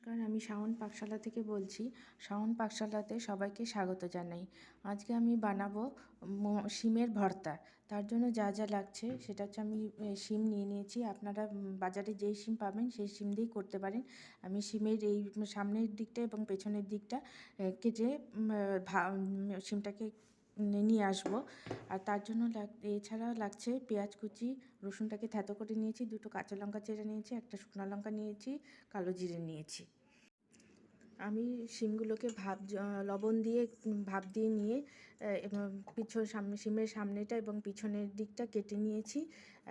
নমস্কার, আমি শাওন পাকশালা থেকে বলছি। শাওন পাকশালাতে সবাইকে স্বাগত জানাই। আজকে আমি বানাবো শিমের ভর্তা। তার জন্য যা যা লাগছে সেটা হচ্ছে, আমি শিম নিয়ে নিয়েছি। আপনারা বাজারে যেই শিম পাবেন সেই শিম দিয়েই করতে পারেন। আমি শিমের এই সামনের দিকটা এবং পেছনের দিকটা কেটে শিমটাকে নিয়ে আসবো। আর তার জন্য এছাড়া লাগছে পেঁয়াজ কুচি, রসুনটাকে থেতো করে নিয়েছি, দুটো কাঁচা লঙ্কা চেড়ে নিয়েছি, একটা শুকনো লঙ্কা নিয়েছি, কালো জিরে নিয়েছি। আমি শিমগুলোকে লবণ দিয়ে ভাপ দিয়ে নিয়ে শিমের সামনেটা এবং পিছনের দিকটা কেটে নিয়েছি।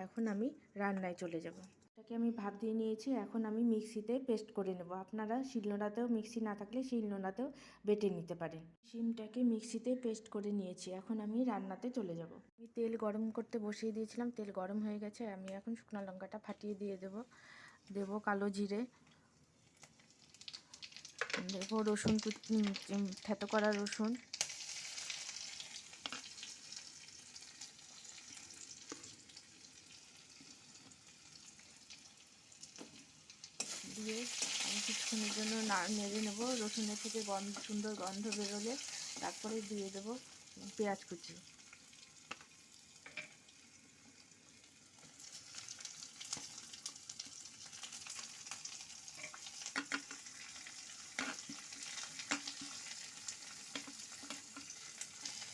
এখন আমি রান্নায় চলে যাব। এটাকে আমি ভাপ দিয়ে নিয়েছি, এখন আমি মিক্সিতে পেস্ট করে নেব। আপনারা শিলনোড়াতেও, মিক্সি না থাকলে শিলনোড়াতেও বেটে নিতে পারেন। শিমটাকে মিক্সিতে পেস্ট করে নিয়েছি, এখন আমি রান্নাতে চলে যাব। আমি তেল গরম করতে বসিয়ে দিয়েছিলাম, তেল গরম হয়ে গেছে। আমি এখন শুকনো লঙ্কাটা ফাটিয়ে দিয়ে দেবো কালো জিরে, দেবো রসুন, থেতো করা রসুন, দিয়ে আমি কিছুক্ষণের জন্য নেড়ে নেব। রসুনের থেকে সুন্দর গন্ধ বেরোলে তারপরে দিয়ে দেবো পেঁয়াজ কুচি।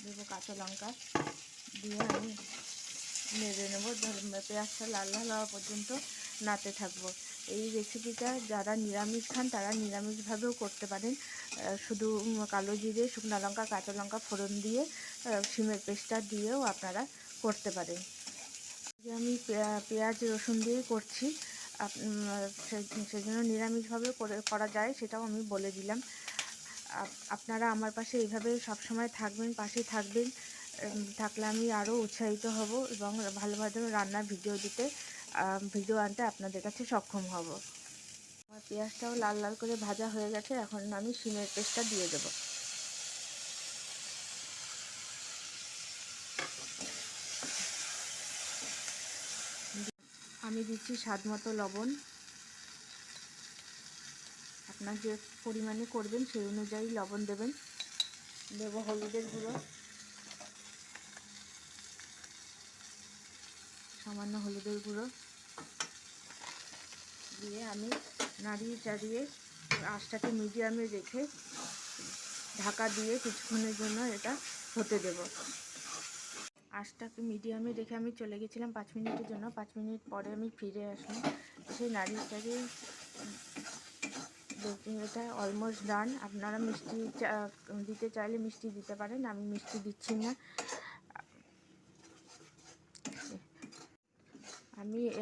দেবো কাঁচা লঙ্কা, দিয়ে আমি নেড়ে নেবো। পেঁয়াজটা লাল লাল হওয়া পর্যন্ত নাড়তে থাকবো। এই রেসিপিটা যারা নিরামিষ খান তারা নিরামিষভাবেও করতে পারেন। শুধু কালো জিরে, শুকনো লঙ্কা, কাঁচা লঙ্কা ফোড়ন দিয়ে শিমের পেস্টটা দিয়েও আপনারা করতে পারেন। যে আমি পেঁয়াজ রসুন দিয়ে করছি, সেজন্য নিরামিষভাবে করা যায় সেটাও আমি বলে দিলাম। আপনারা আমার পাশে এইভাবে সবসময় থাকবেন, পাশে থাকবেন। থাকলে আমি আরও উৎসাহিত হব এবং ভালোভাবে রান্নার ভিডিও আনতে আপনাদের কাছে সক্ষম হব। আমার পেঁয়াজটাও লাল লাল করে ভাজা হয়ে গেছে, এখন আমি শিমের পেস্টটা দিয়ে দেবো। আমি দিচ্ছি স্বাদ মতো লবণ। আপনার যে পরিমাণে করবেন সেই অনুযায়ী লবণ দেবেন। দেবো হলুদের গুঁড়ো, সামান্য হলুদের গুঁড়ো দিয়ে আমি নাড়িয়ে চাড়িয়ে আঁচটাকে মিডিয়ামে রেখে ঢাকা দিয়ে কিছুক্ষণের জন্য এটা হতে দেব। আঁচটাকে মিডিয়ামে রেখে আমি চলে গেছিলাম 5 মিনিটের জন্য। 5 মিনিট পরে আমি ফিরে আসলাম, এসে নাড়িয়ে চাড়িয়ে এটা অলমোস্ট ডান। আপনারা মিষ্টি দিতে চাইলে মিষ্টি দিতে পারেন, আমি মিষ্টি দিচ্ছি না।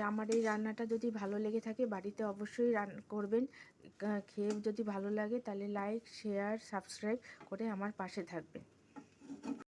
আমার এই রান্নাটা যদি ভালো লেগে থাকে বাড়িতে অবশ্যই করবেন। খেয়ে যদি ভালো লাগে তাহলে লাইক, শেয়ার, সাবস্ক্রাইব করে আমার পাশে থাকবেন।